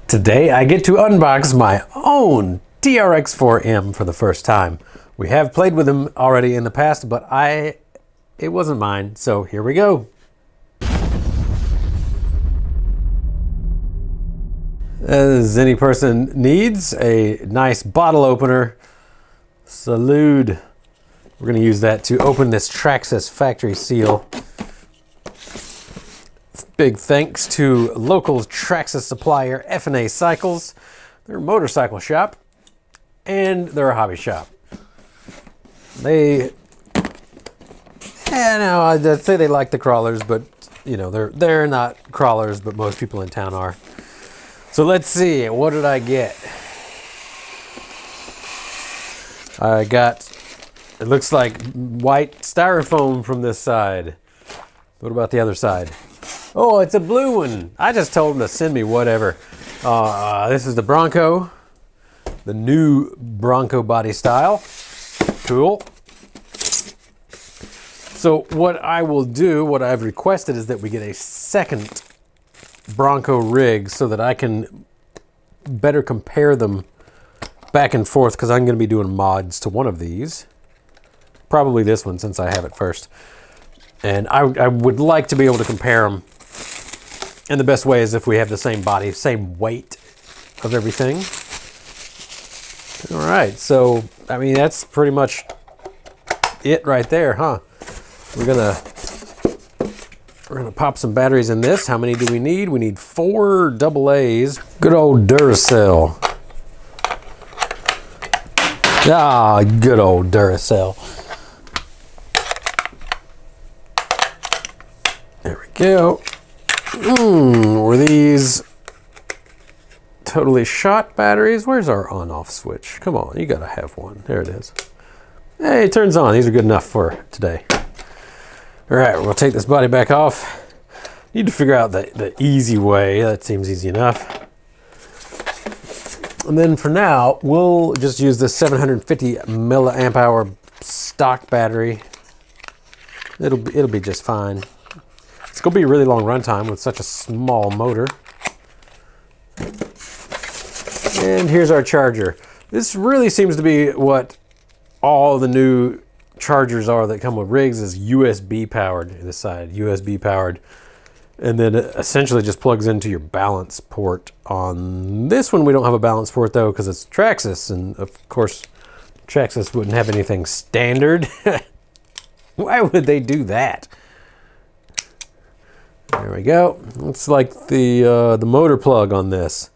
Today I get to unbox my own TRX4M for the first time. We have played with them already in the past, but it wasn't mine, so here we go. As any person needs, a nice bottle opener. Salud. We're going to use that to open this Traxxas factory seal. Big thanks to local Traxxas supplier F&A Cycles. They're a motorcycle shop and they're a hobby shop. I'd say they like the crawlers, but you know, they're not crawlers, but most people in town are. So let's see, what did I get? I got, it looks like white styrofoam from this side. What about the other side? Oh, it's a blue one. I just told them to send me whatever. This is the Bronco, the new Bronco body style. Cool. So what I will do, what I've requested is that we get a second Bronco rig so that I can better compare them back and forth, because I'm going to be doing mods to one of these. Probably this one, since I have it first. And I would like to be able to compare them. And the best way is if we have the same body, same weight of everything. All right, so, I mean, that's pretty much it right there, huh? We're gonna pop some batteries in this. How many do we need? We need 4 AA's. Good old Duracell. Ah, good old Duracell. There we go. Were these totally shot batteries? Where's our on-off switch? Come on, you gotta have one. There it is. Hey, it turns on. These are good enough for today. All right, we'll take this body back off. Need to figure out the easy way. That seems easy enough. And then for now, we'll just use this 750 milliamp hour stock battery. It'll be just fine. It's gonna be a really long runtime with such a small motor. And here's our charger. This really seems to be what all the new chargers are that come with rigs, is USB powered. This side, USB powered. And then it essentially just plugs into your balance port. On this one, we don't have a balance port though, because it's Traxxas, and of course, Traxxas wouldn't have anything standard. Why would they do that? There we go. Looks like the motor plug on this.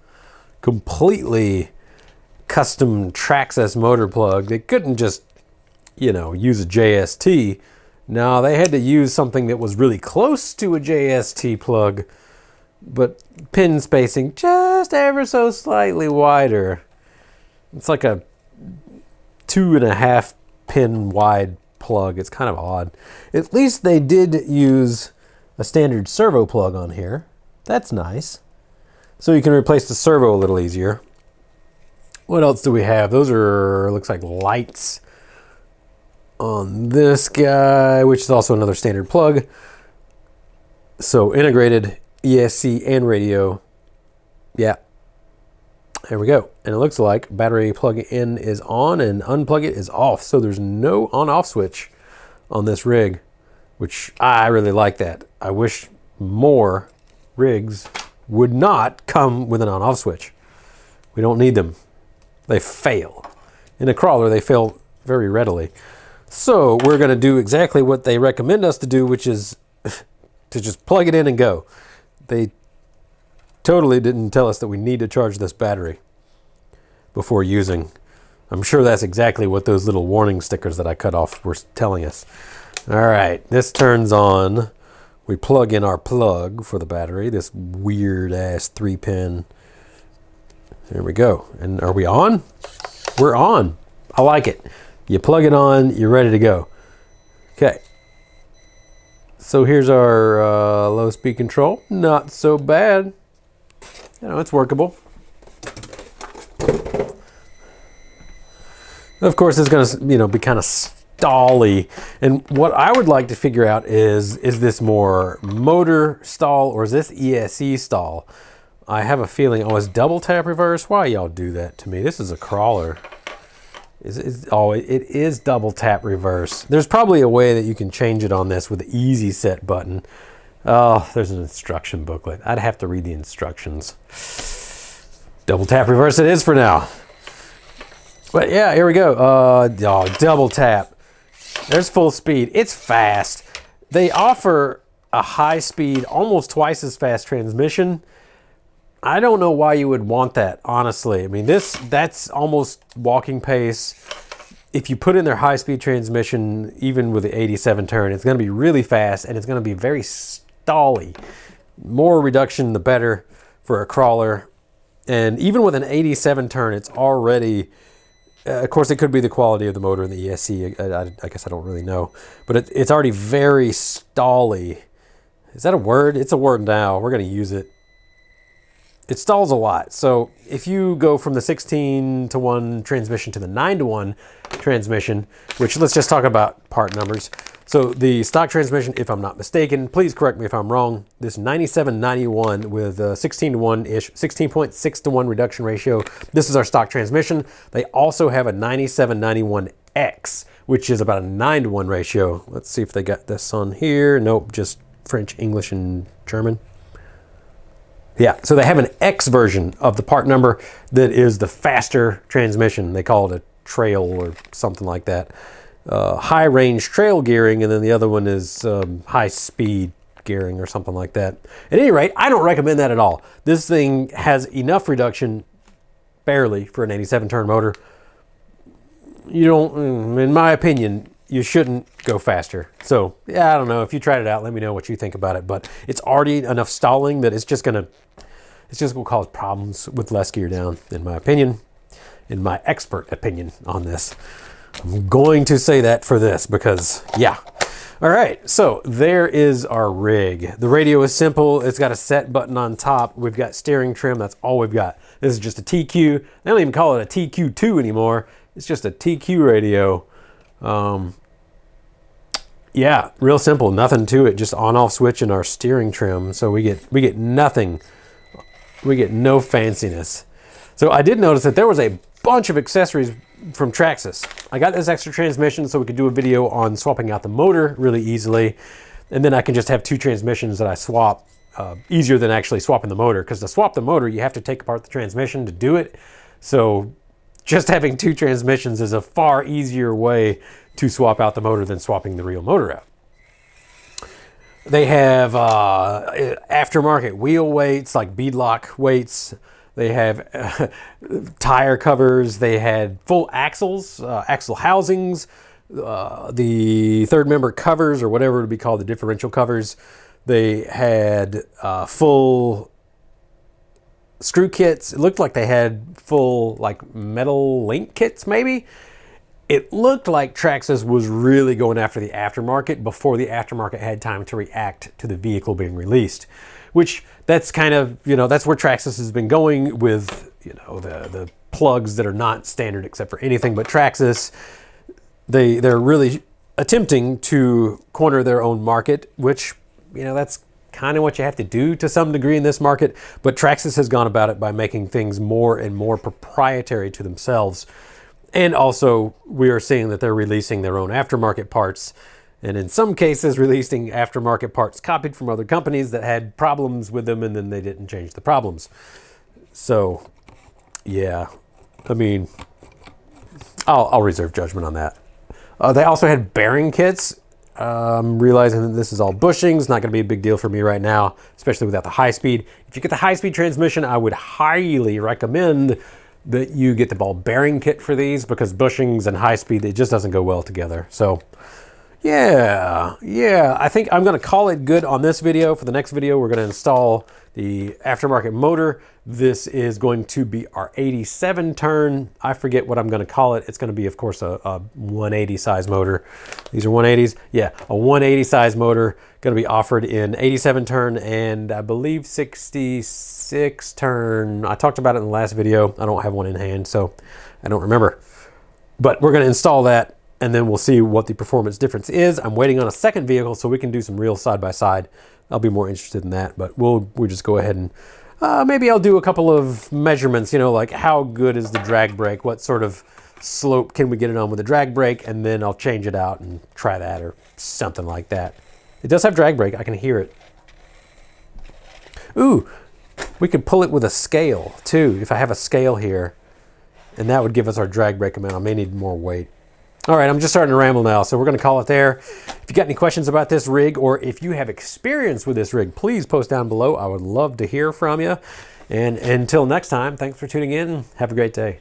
Completely custom Traxxas motor plug. They couldn't just, you know, use a JST. No, they had to use something that was really close to a JST plug, but pin spacing just ever so slightly wider. It's like a 2.5 pin wide plug. It's kind of odd. At least they did use a standard servo plug on here. That's nice. So you can replace the servo a little easier. What else do we have? Those are, looks like lights on this guy, which is also another standard plug. So integrated ESC and radio. Yeah. There we go. And it looks like battery plug in is on and unplug it is off. So there's no on-off switch on this rig, which I really like that. I wish more rigs would not come with an on-off switch. We don't need them. They fail. In a crawler, they fail very readily. So we're going to do exactly what they recommend us to do, which is to just plug it in and go. They totally didn't tell us that we need to charge this battery before using. I'm sure that's exactly what those little warning stickers that I cut off were telling us. All right, this turns on. We plug in our plug for the battery, this weird ass 3-pin. There we go. And are we on? We're on. I like it. You plug it on, you're ready to go. Okay. So here's our low speed control. Not so bad. You know, it's workable. Of course, it's going to, you know, be kind of stally. And what I would like to figure out is this more motor stall or is this ESC stall? I have a feeling, oh, it's double tap reverse? Why y'all do that to me? This is a crawler. Oh, it is double tap reverse. There's probably a way that you can change it on this with the easy set button. Oh, there's an instruction booklet. I'd have to read the instructions. Double tap reverse it is for now. But yeah, here we go. Oh, double tap. There's full speed. It's fast. They offer a high speed, almost twice as fast transmission. I don't know why you would want that, honestly. I mean, that's almost walking pace. If you put in their high-speed transmission, even with the 87 turn, it's going to be really fast, and it's going to be very stally. More reduction, the better for a crawler. And even with an 87 turn, it's already... of course, it could be the quality of the motor in the ESC. I guess I don't really know. But it's already very stally. Is that a word? It's a word now. We're going to use it. It stalls a lot. So if you go from the 16-to-1 transmission to the 9-to-1 transmission, which let's just talk about part numbers. So the stock transmission, if I'm not mistaken, please correct me if I'm wrong, this 9791 with 16-to-1-ish, 16.6-to-1 reduction ratio. This is our stock transmission. They also have a 9791X, which is about a 9-to-1 ratio. Let's see if they got this on here. Nope, just French, English, and German. Yeah, so they have an X version of the part number that is the faster transmission. They call it a trail or something like that. High range trail gearing, and then the other one is high speed gearing or something like that. At any rate, I don't recommend that at all. This thing has enough reduction, barely, for an 87 turn motor. You don't, in my opinion, you shouldn't go faster. So yeah, I don't know. If you tried it out, let me know what you think about it. But it's already enough stalling that it's just gonna cause problems with less gear down, in my opinion, in my expert opinion on this. I'm going to say that for this because yeah. All right, so there is our rig. The radio is simple. It's got a set button on top. We've got steering trim. That's all we've got. This is just a TQ. They don't even call it a TQ2 anymore. It's just a TQ radio. Yeah, real simple, nothing to it, just on-off switch and our steering trim. So we get nothing. We get no fanciness. So I did notice that there was a bunch of accessories from Traxxas. I got this extra transmission so we could do a video on swapping out the motor really easily. And then I can just have two transmissions that I swap easier than actually swapping the motor. Because to swap the motor, you have to take apart the transmission to do it. So just having two transmissions is a far easier way to swap out the motor than swapping the real motor out. They have aftermarket wheel weights, like beadlock weights. They have tire covers. They had full axles, axle housings, the third member covers, or whatever it would be called, the differential covers. They had full screw kits. It looked like they had full like metal link kits, maybe. It looked like Traxxas was really going after the aftermarket before the aftermarket had time to react to the vehicle being released, which that's kind of, you know, that's where Traxxas has been going with, you know, the plugs that are not standard except for anything but Traxxas. They're really attempting to corner their own market, which, you know, that's kind of what you have to do to some degree in this market. But Traxxas has gone about it by making things more and more proprietary to themselves. And also, we are seeing that they're releasing their own aftermarket parts, and in some cases, releasing aftermarket parts copied from other companies that had problems with them, and then they didn't change the problems. So, yeah, I mean, I'll reserve judgment on that. They also had bearing kits. I'm realizing that this is all bushings. Not going to be a big deal for me right now, especially without the high speed. If you get the high speed transmission, I would highly recommend that you get the ball bearing kit for these, because bushings and high speed, it just doesn't go well together. So yeah, I think I'm going to call it good on this video. For the next video, we're going to install the aftermarket motor. This is going to be our 87 turn. I forget what I'm going to call it. It's going to be, of course, a 180 size motor. These are 180s. Yeah, a 180 size motor, going to be offered in 87 turn and I believe 66 turn. I talked about it in the last video. I don't have one in hand, so I don't remember. But we're going to install that, and then we'll see what the performance difference is. I'm waiting on a second vehicle so we can do some real side-by-side. I'll be more interested in that, but we'll just go ahead and maybe I'll do a couple of measurements, you know, like how good is the drag brake? What sort of slope can we get it on with a drag brake? And then I'll change it out and try that or something like that. It does have drag brake. I can hear it. Ooh, we could pull it with a scale too, if I have a scale here. And that would give us our drag brake amount. I may need more weight. All right, I'm just starting to ramble now, so we're gonna call it there. If you got any questions about this rig, or if you have experience with this rig, please post down below. I would love to hear from you. And until next time, thanks for tuning in. Have a great day.